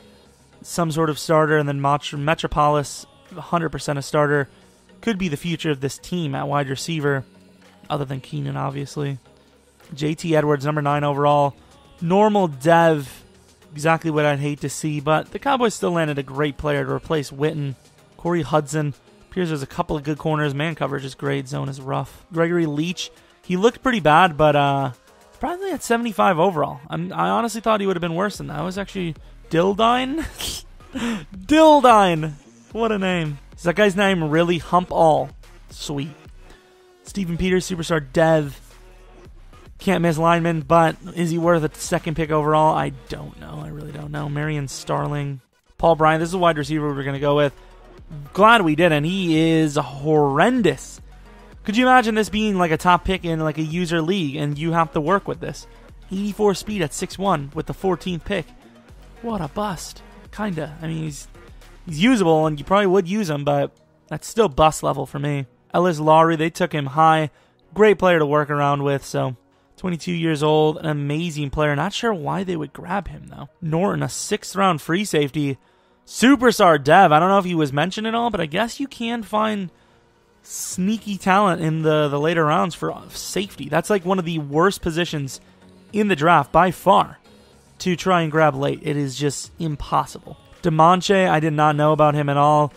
some sort of starter. And then Metropolis, 100% a starter. Could be the future of this team at wide receiver, other than Keenan, obviously. JT Edwards, number 9 overall. Normal dev, exactly what I'd hate to see, but the Cowboys still landed a great player to replace Witten. Corey Hudson. Appears there's a couple of good corners. Man coverage is great. Zone is rough. Gregory Leach. He looked pretty bad, but probably at 75 overall. I honestly thought he would have been worse than that. I was actually Dildine. Dildine. What a name. Is that guy's name really Hump All? Sweet. Stephen Peters, superstar dev. Can't miss lineman, but is he worth a 2nd pick overall? I don't know. I really don't know. Marion Starling. Paul Bryant. This is a wide receiver we're going to go with. Glad we didn't. He is horrendous. Could you imagine this being like a top pick in like a user league and you have to work with this? 84 speed at 6'1" with the 14th pick. What a bust. Kinda. I mean, he's usable and you probably would use him, but that's still bust level for me. Ellis Lowry, they took him high. Great player to work around with, so 22 years old, an amazing player. Not sure why they would grab him, though. Norton, a 6th round free safety. Superstar dev. I don't know if he was mentioned at all, but I guess you can find sneaky talent in the later rounds for safety. That's like one of the worst positions in the draft by far to try and grab late. It is just impossible. DeMonche, I did not know about him at all.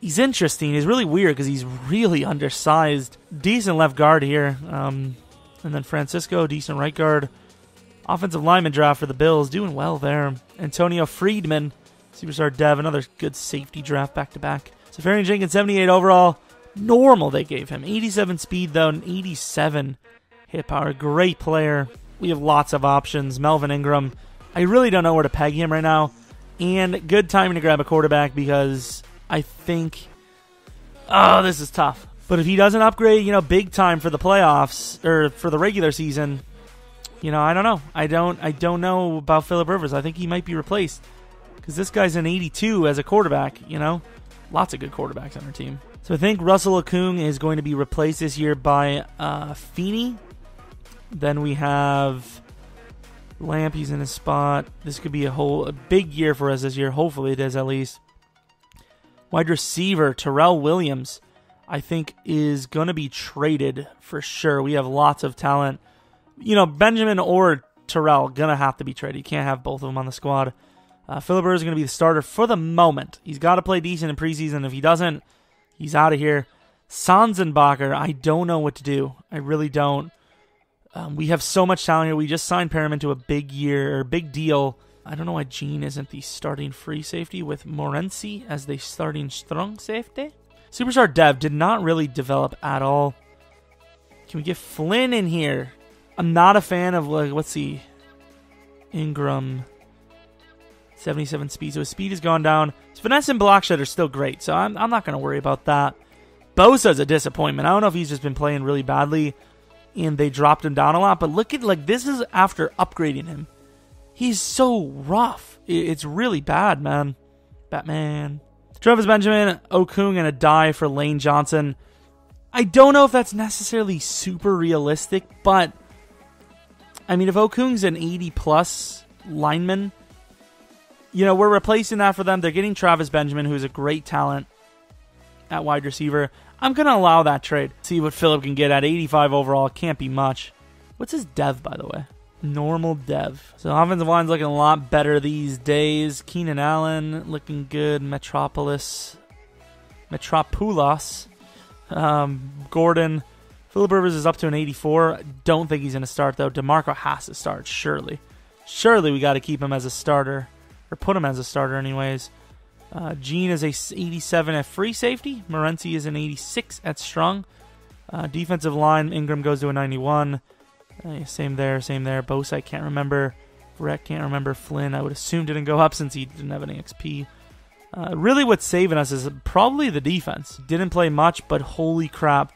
He's interesting. He's really weird because he's really undersized. Decent left guard here. And then Francisco, decent right guard. Offensive lineman draft for the Bills. Doing well there. Antonio Friedman, superstar dev. Another good safety draft back-to-back. Safarian Jenkins, 78 overall. Normal they gave him. 87 speed, though, and 87 hit power. Great player. We have lots of options. Melvin Ingram. I really don't know where to peg him right now. And good timing to grab a quarterback because I think... Oh, this is tough. But if he doesn't upgrade, big time for the playoffs, or for the regular season, I don't know. I don't know about Phillip Rivers. I think he might be replaced. Because this guy's an 82 as a quarterback, Lots of good quarterbacks on our team. So I think Russell Okung is going to be replaced this year by Feeney. Then we have Lamp. He's in his spot. This could be a big year for us this year. Hopefully it is at least. Wide receiver, Trevor Williams, I think is going to be traded for sure. We have lots of talent. Benjamin or Terrell going to have to be traded. You can't have both of them on the squad. Phillip Rivers is going to be the starter for the moment. He's got to play decent in preseason. If he doesn't, he's out of here. Sanzenbacher, I don't know what to do. I really don't. We have so much talent here. We just signed Perriman to a big deal. I don't know why Gene isn't the starting free safety with Morency as the starting strong safety. Superstar Dev did not really develop at all. Can we get Flynn in here? I'm not a fan of, let's see, Ingram. 77 speed, so his speed has gone down. His finesse and block shed are still great, so I'm not going to worry about that. Bosa's a disappointment. I don't know if he's just been playing really badly and they dropped him down a lot, but look at, this is after upgrading him. He's so rough. It's really bad, man. Batman. Travis Benjamin, Okung, and a die for Lane Johnson. I don't know if that's necessarily super realistic, but I mean, if Okung's an 80-plus lineman, we're replacing that for them. They're getting Travis Benjamin, who's a great talent at wide receiver. I'm going to allow that trade. See what Phillip can get at 85 overall. It can't be much. What's his dev, by the way? Normal dev. So offensive line's looking a lot better these days. Keenan Allen looking good. Metropolis. Gordon. Phillip Rivers is up to an 84. Don't think he's going to start, though. DeMarco has to start, surely. Surely we got to keep him as a starter. Or put him as a starter anyways. Gene is a 87 at free safety. Morency is an 86 at strong. Defensive line, Ingram goes to a 91. Same there. Bosa, I can't remember. Rhett, can't remember. Flynn, I would assume didn't go up since he didn't have any XP. Really what's saving us is probably the defense. Didn't play much, but holy crap.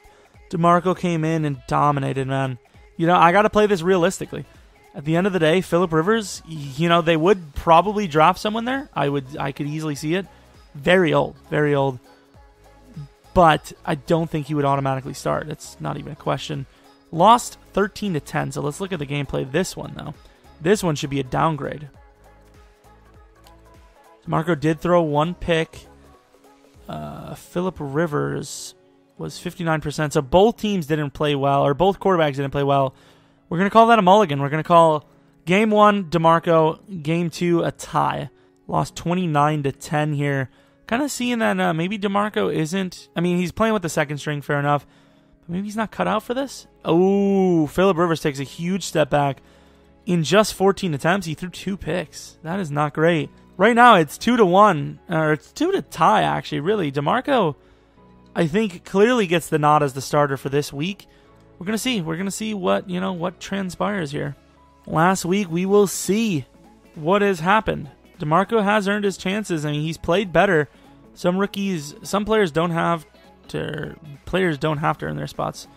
DeMarco came in and dominated, man. I got to play this realistically. At the end of the day, Phillip Rivers, they would probably drop someone there. I could easily see it. Very old. But I don't think he would automatically start. It's not even a question. Lost 13-10, so let's look at the gameplay. This one, though. This one should be a downgrade. Marco did throw one pick. Phillip Rivers was 59%, so both teams didn't play well, or both quarterbacks didn't play well. We're going to call that a mulligan. We're going to call Game 1, DeMarco. Game 2, a tie. Lost 29-10 here. Kind of seeing that maybe DeMarco isn't... I mean, he's playing with the second string, fair enough. But maybe he's not cut out for this? Oh, Phillip Rivers takes a huge step back. In just 14 attempts, he threw 2 picks. That is not great. Right now, it's 2-1. Or it's 2-tie, actually, really. DeMarco, I think, clearly gets the nod as the starter for this week. We're going to see. We're going to see what transpires here. Last week, we will see what has happened. DeMarco has earned his chances. I mean, he's played better. Some players don't have to earn their spots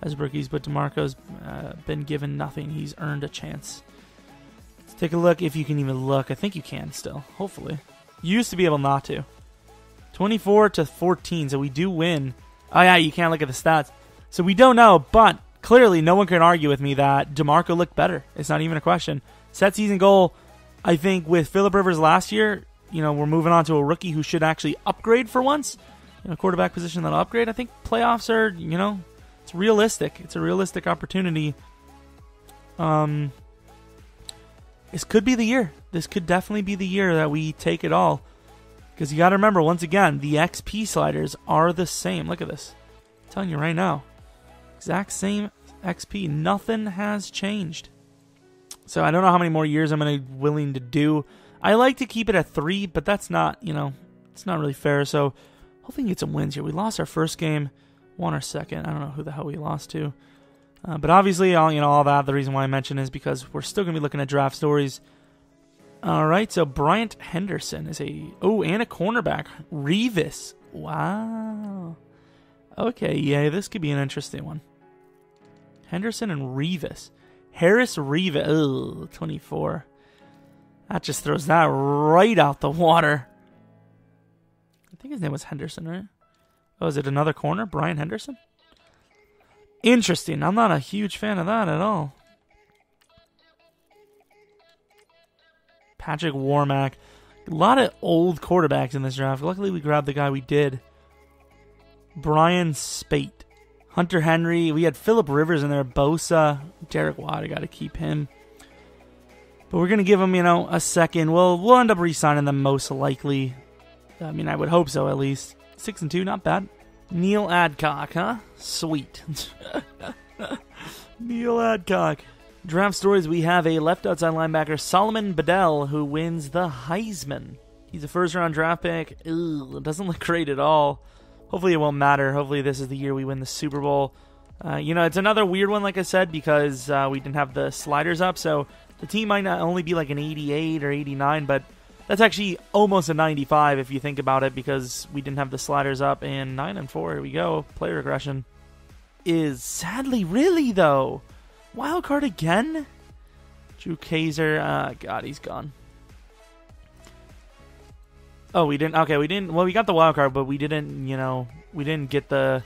as rookies, but DeMarco's been given nothing. He's earned a chance. Let's take a look, if you can even look. I think you can still, hopefully. You used to be able not to. 24-14, so we do win. Oh yeah, you can't look at the stats. So we don't know, but clearly no one can argue with me that DeMarco looked better. It's not even a question. Set season goal, I think with Phillip Rivers last year, we're moving on to a rookie who should actually upgrade for once. quarterback position that'll upgrade. I think playoffs are, it's realistic. It's a realistic opportunity. This could be the year. This could definitely be the year that we take it all. Because you got to remember, once again, the XP sliders are the same. Look at this. I'm telling you right now. Exact same XP. Nothing has changed. So I don't know how many more years I'm willing to do. I like to keep it at 3, but that's not, it's not really fair. So hopefully we can get some wins here. We lost our first game, won our second. I don't know who the hell we lost to. But obviously, all that, the reason why I mention is because we're still going to be looking at draft stories. All right, so Bryant Henderson is and a cornerback. Rivers. Wow. Okay, yeah, this could be an interesting one. Henderson and Rivers. Harris Rivers. 24. That just throws that right out the water. I think his name was Henderson, right? Oh, is it another corner? Bryant Henderson? Interesting. I'm not a huge fan of that at all. Patrick Warmack. A lot of old quarterbacks in this draft. Luckily, we grabbed the guy we did. Brian Spate. Hunter Henry. We had Phillip Rivers in there. Bosa. Derek Watt. I got to keep him. But we're going to give him, a second. We'll end up re-signing them most likely. I mean, I would hope so, at least. 6-2, not bad. Neil Adcock, huh? Sweet. Neil Adcock. Draft stories, we have a left outside linebacker, Solomon Bedell, who wins the Heisman. He's a first-round draft pick. It doesn't look great at all. Hopefully it won't matter. Hopefully this is the year we win the Super Bowl. It's another weird one, like I said, because we didn't have the sliders up, so the team might not only be like an 88 or 89, but that's actually almost a 95 if you think about it, because we didn't have the sliders up. And 9-4, here we go. Player regression is sadly, really though, wild card again. Drew Kaiser, God, he's gone. Oh, we didn't. Okay, we didn't. Well, we got the wild card, but we didn't. We didn't get the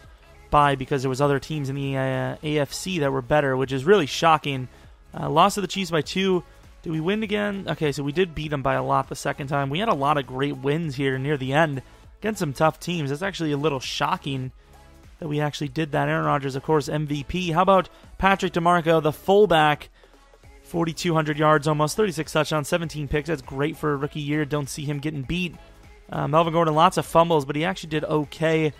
bye because there was other teams in the AFC that were better, which is really shocking. Lost to the Chiefs by 2. Did we win again? Okay, so we did beat them by a lot the second time. We had a lot of great wins here near the end against some tough teams. That's actually a little shocking that we actually did that. Aaron Rodgers, of course, MVP. How about Patrick DeMarco, the fullback? 4,200 yards, almost 36 touchdowns, 17 picks. That's great for a rookie year. Don't see him getting beat. Melvin Gordon, lots of fumbles, but he actually did okay.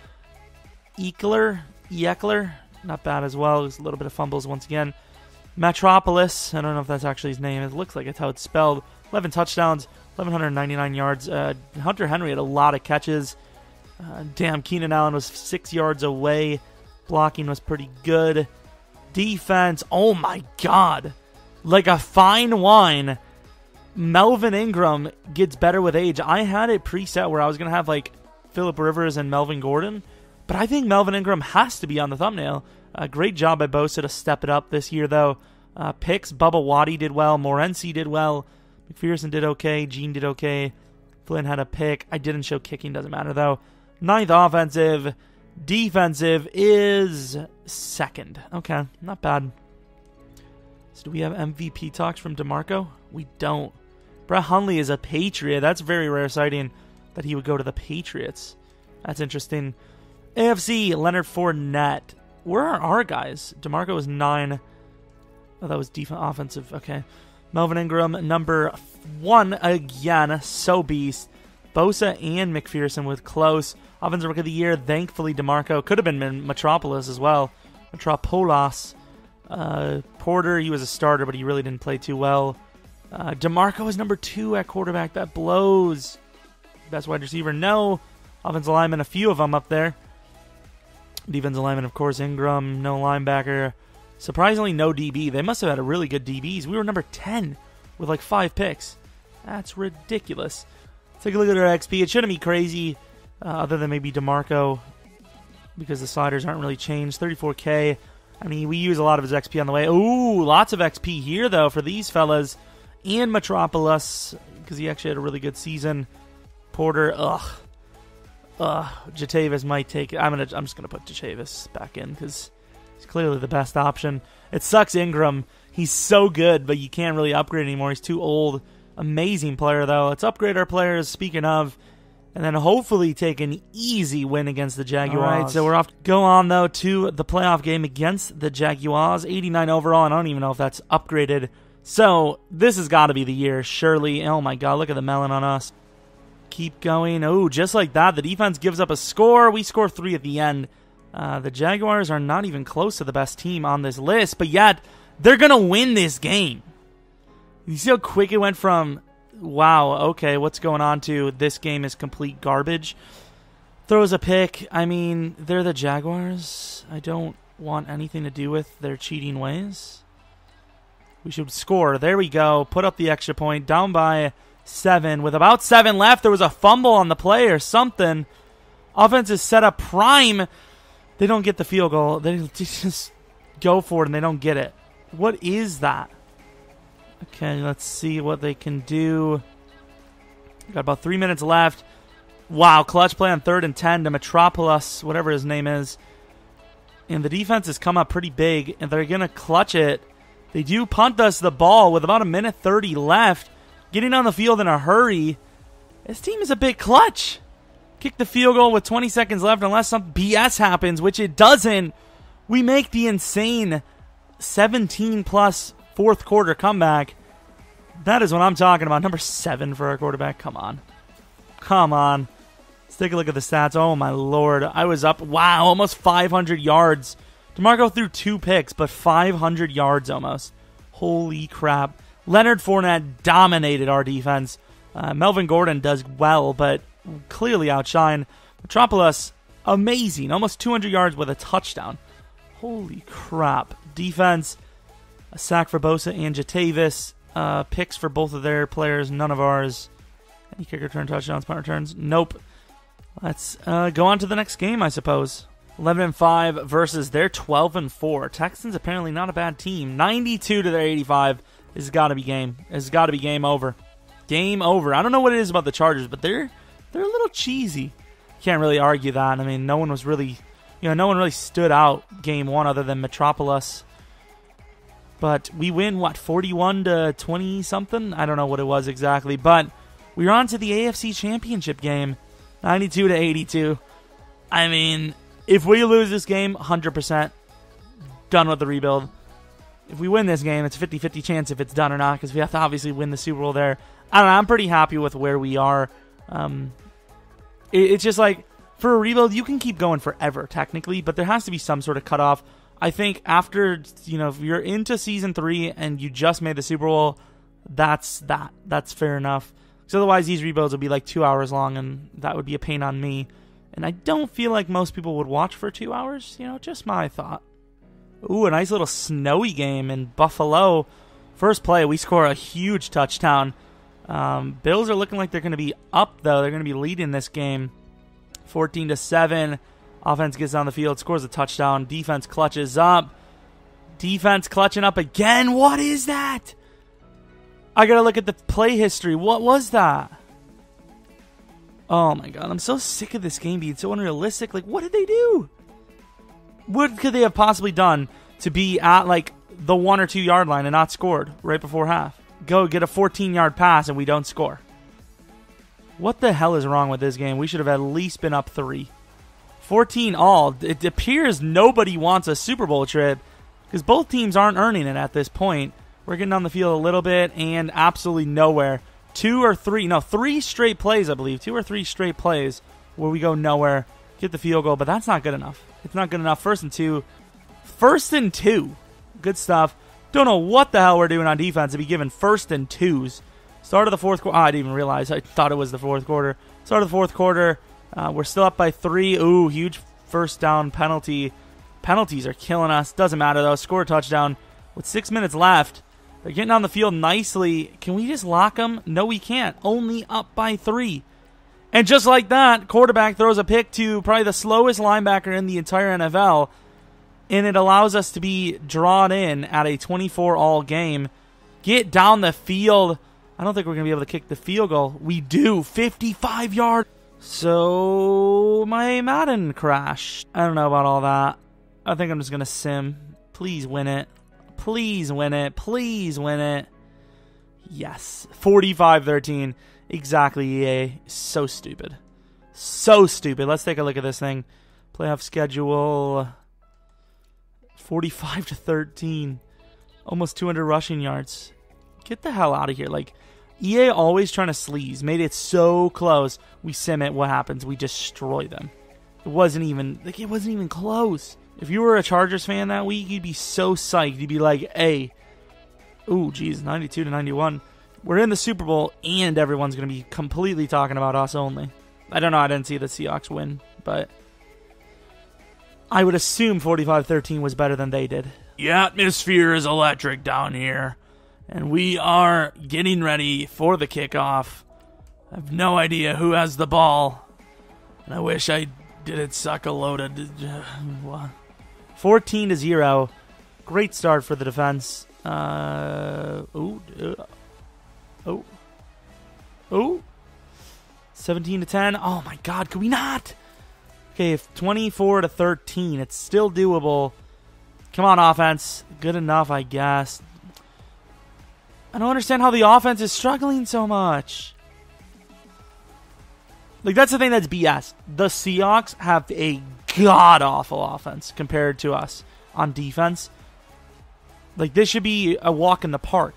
Eckler, not bad as well. There's a little bit of fumbles once again. Metropolis, I don't know if that's actually his name. It looks like it's how it's spelled. 11 touchdowns, 1,199 yards. Hunter Henry had a lot of catches. Keenan Allen was 6 yards away. Blocking was pretty good. Defense, oh my God. Like a fine wine. Melvin Ingram gets better with age. I had it preset where I was going to have like Phillip Rivers and Melvin Gordon, but I think Melvin Ingram has to be on the thumbnail. Great job by Bosa to step it up this year, though. Picks, Bubba Waddy did well. Morency did well. Macpherson did okay. Gene did okay. Flynn had a pick. I didn't show kicking. Doesn't matter, though. 9th offensive. Defensive is 2nd. Okay, not bad. So do we have MVP talks from DeMarco? We don't. Brett Hundley is a Patriot. That's very rare sighting that he would go to the Patriots. That's interesting. AFC, Leonard Fournette. Where are our guys? DeMarco was 9. Oh, that was offensive. Okay. Melvin Ingram, number 1 again. So beast. Bosa and McPherson with close. Offensive Rookie of the Year, thankfully DeMarco. Could have been Metropolis as well. Metropolis. Porter, he was a starter, but he really didn't play too well. DeMarco is number 2 at quarterback. That blows. Best wide receiver, no. Offensive lineman, a few of them up there. Defensive lineman, of course, Ingram, no linebacker. Surprisingly, no DB. They must have had a really good DBs. We were number 10 with like 5 picks. That's ridiculous. Let's take a look at our XP. It shouldn't be crazy, other than maybe DeMarco, because the sliders aren't really changed. 34K. I mean, we use a lot of his XP on the way. Ooh, lots of XP here, though, for these fellas. And Metropolis, because he actually had a really good season. Porter, Jatavis might take it. I'm just gonna put Jatavis back in because he's clearly the best option. It sucks Ingram. He's so good, but you can't really upgrade anymore. He's too old. Amazing player though. Let's upgrade our players. Speaking of, and then hopefully take an easy win against the Jaguars. All right, so we're off to go on, though, to the playoff game against the Jaguars. 89 overall, and I don't even know if that's upgraded. So this has got to be the year, surely. Oh, my God, look at the melon on us. Keep going. Oh, just like that, the defense gives up a score. We score 3 at the end. The Jaguars are not even close to the best team on this list, but yet they're going to win this game. You see how quick it went from, wow, okay, what's going on, to this game is complete garbage. Throws a pick. I mean, they're the Jaguars. I don't want anything to do with their cheating ways. We should score. There we go. Put up the extra point. Down by 7. With about 7 left, there was a fumble on the play or something. Offense is set up prime. They don't get the field goal. They just go for it, and they don't get it. What is that? Okay, let's see what they can do. Got about 3 minutes left. Wow, clutch play on 3rd and 10 to Metropolis, whatever his name is. And the defense has come up pretty big, and they're going to clutch it. They do punt us the ball with about 1:30 left. Getting on the field in a hurry. This team is a bit clutch. Kick the field goal with 20 seconds left unless some BS happens, which it doesn't. We make the insane 17-plus fourth quarter comeback. That is what I'm talking about. Number 7 for our quarterback. Come on. Come on. Let's take a look at the stats. Oh, my Lord. I was up, wow, almost 500 yards. DeMarco threw 2 picks, but 500 yards almost. Holy crap. Leonard Fournette dominated our defense. Melvin Gordon does well, but clearly outshine. Metropolis, amazing. Almost 200 yards with a touchdown. Holy crap. Defense, a sack for Bosa and Jatavis. Picks for both of their players, none of ours. Any kick return touchdowns, punt returns? Nope. Let's go on to the next game, I suppose. 11-5 versus their 12-4. Texans apparently not a bad team. 92 to their 85. This has got to be game. This has got to be game over. Game over. I don't know what it is about the Chargers, but they're a little cheesy. Can't really argue that. I mean, no one really stood out game 1 other than Metropolis. But we win, what, 41 to 20 something? I don't know what it was exactly, but we're on to the AFC Championship game. 92 to 82. I mean, if we lose this game, 100% done with the rebuild. If we win this game, it's a 50-50 chance if it's done or not, because we have to obviously win the Super Bowl there. I don't know, I'm pretty happy with where we are. It's just like, for a rebuild, you can keep going forever, technically, but there has to be some sort of cutoff. I think after, if you're into Season 3 and you just made the Super Bowl, that's that. That's fair enough. Because otherwise, these rebuilds would be like 2 hours long, and that would be a pain on me. And I don't feel like most people would watch for 2 hours. Just my thought. Ooh, a nice little snowy game in Buffalo. First play, we score a huge touchdown. Bills are looking like they're going to be up, though. They're going to be leading this game 14-7. Offense gets on the field, scores a touchdown. Defense clutches up. Defense clutching up again. What is that? I got to look at the play history. What was that? Oh, my God. I'm so sick of this game being so unrealistic. Like, what did they do? What could they have possibly done to be at, like, the 1 or 2 yard line and not scored right before half? Go get a 14-yard pass and we don't score. What the hell is wrong with this game? We should have at least been up 3. 14 all. It appears nobody wants a Super Bowl trip because both teams aren't earning it at this point. We're getting on the field a little bit and absolutely nowhere. 3 straight plays, I believe. 2 or 3 straight plays where we go nowhere. Get the field goal, but that's not good enough. It's not good enough. 1st and 2. 1st and 2. Good stuff. Don't know what the hell we're doing on defense to be given 1st and 2s. Start of the 4th quarter. I didn't even realize. I thought it was the 4th quarter. Start of the 4th quarter. We're still up by 3. Ooh, huge first down penalty. Penalties are killing us. Doesn't matter, though. Score a touchdown with 6 minutes left. They're getting on the field nicely. Can we just lock them? No, we can't. Only up by 3. And just like that, quarterback throws a pick to probably the slowest linebacker in the entire NFL. And it allows us to be drawn in at a 24-all game. Get down the field. I don't think we're going to be able to kick the field goal. We do. 55 yards. So, my Madden crashed. I don't know about all that. I think I'm just going to sim. Please win it. Please win it. Please win it. Yes. 45-13. Exactly, EA. So stupid. So stupid. Let's take a look at this thing. Playoff schedule. 45-13. Almost 200 rushing yards. Get the hell out of here. Like, EA always trying to sleaze. Made it so close. We sim it. What happens? We destroy them. It wasn't even close. If you were a Chargers fan that week, you'd be so psyched. You'd be like, hey, ooh, geez, 92-91. We're in the Super Bowl, and everyone's going to be completely talking about us only. I don't know. I didn't see the Seahawks win, but I would assume 45-13 was better than they did. The atmosphere is electric down here, and we are getting ready for the kickoff. I have no idea who has the ball, and I wish I didn't suck a load of 14-0. Great start for the defense. 17-10. Oh my God, could we not? Okay, if 24-13, it's still doable. Come on, offense. Good enough, I guess. I don't understand how the offense is struggling so much. Like, that's the thing that's BS. The Seahawks have a god-awful offense compared to us on defense. Like, this should be a walk in the park.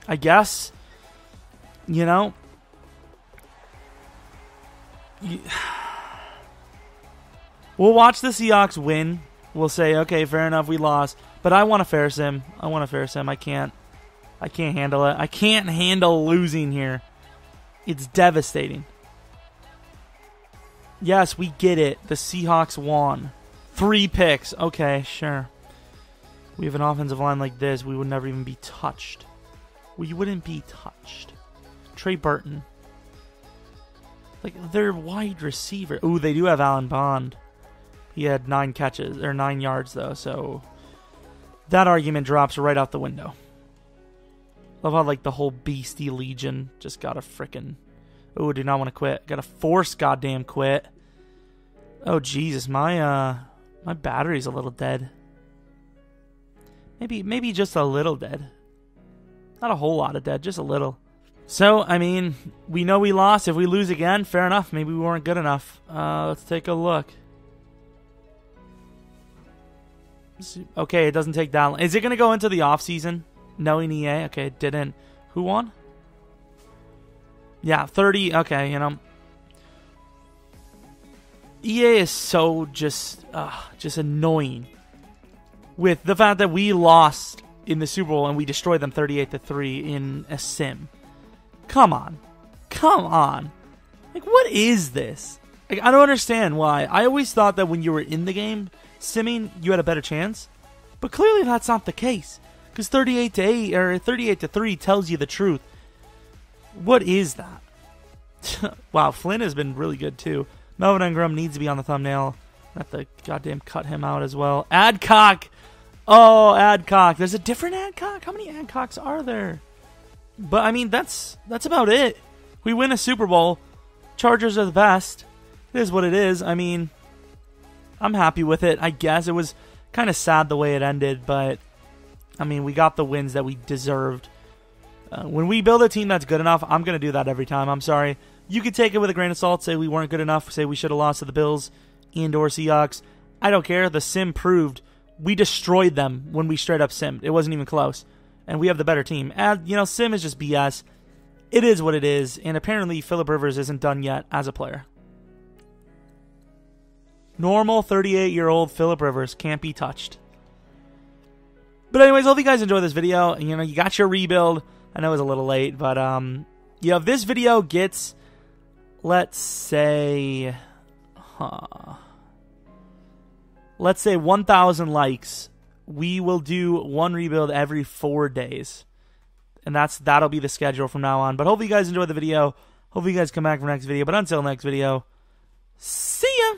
I guess. You know. We'll watch the Seahawks win. We'll say, okay, fair enough, we lost. But I want a fair sim. I can't handle it. I can't handle losing here. It's devastating. Yes, we get it. The Seahawks won. 3 picks. Okay, sure. We have an offensive line like this. We would never even be touched. We wouldn't be touched. Trey Burton. Like, they're wide receiver. Ooh, they do have Alan Bond. He had 9 catches, or 9 yards, though, so that argument drops right out the window. Love how, like, the whole Beastie Legion just got a frickin'... Oh, do not want to quit. Got to force goddamn quit. Oh, Jesus, my battery's a little dead. Maybe just a little dead. Not a whole lot of dead, just a little. So, I mean, we know we lost. If we lose again, fair enough. Maybe we weren't good enough. Let's take a look. Okay, it doesn't take that long. Is it going to go into the offseason? Knowing EA? Okay, it didn't. Who won? Yeah, 30. Okay, you know. EA is so just annoying with the fact that we lost in the Super Bowl and we destroyed them 38-3 in a sim. Come on. Come on. Like, what is this? Like, I don't understand why. I always thought that when you were in the game simming, you had a better chance. But clearly that's not the case. Because 38-8 or 38-3 tells you the truth. What is that? Wow, Flynn has been really good too. Melvin Ingram needs to be on the thumbnail. I have to goddamn cut him out as well. Adcock! Oh, Adcock. There's a different Adcock? How many Adcocks are there? But, I mean, that's about it. We win a Super Bowl. Chargers are the best. It is what it is. I mean, I'm happy with it, I guess. It was kind of sad the way it ended, but, I mean, we got the wins that we deserved. When we build a team that's good enough, I'm going to do that every time. I'm sorry. You could take it with a grain of salt, say we weren't good enough, say we should have lost to the Bills and or Seahawks. I don't care. The sim proved we destroyed them when we straight up simmed. It wasn't even close. And we have the better team. And, you know, sim is just BS. It is what it is. And apparently Phillip Rivers isn't done yet as a player. Normal 38-year-old Phillip Rivers can't be touched. But anyways, I hope you guys enjoyed this video. You know, you got your rebuild. I know it was a little late, but you know, if this video gets, let's say 1,000 likes, we will do one rebuild every 4 days. And that'll be the schedule from now on. But hopefully you guys enjoyed the video. Hopefully you guys come back for the next video. But until next video, see ya!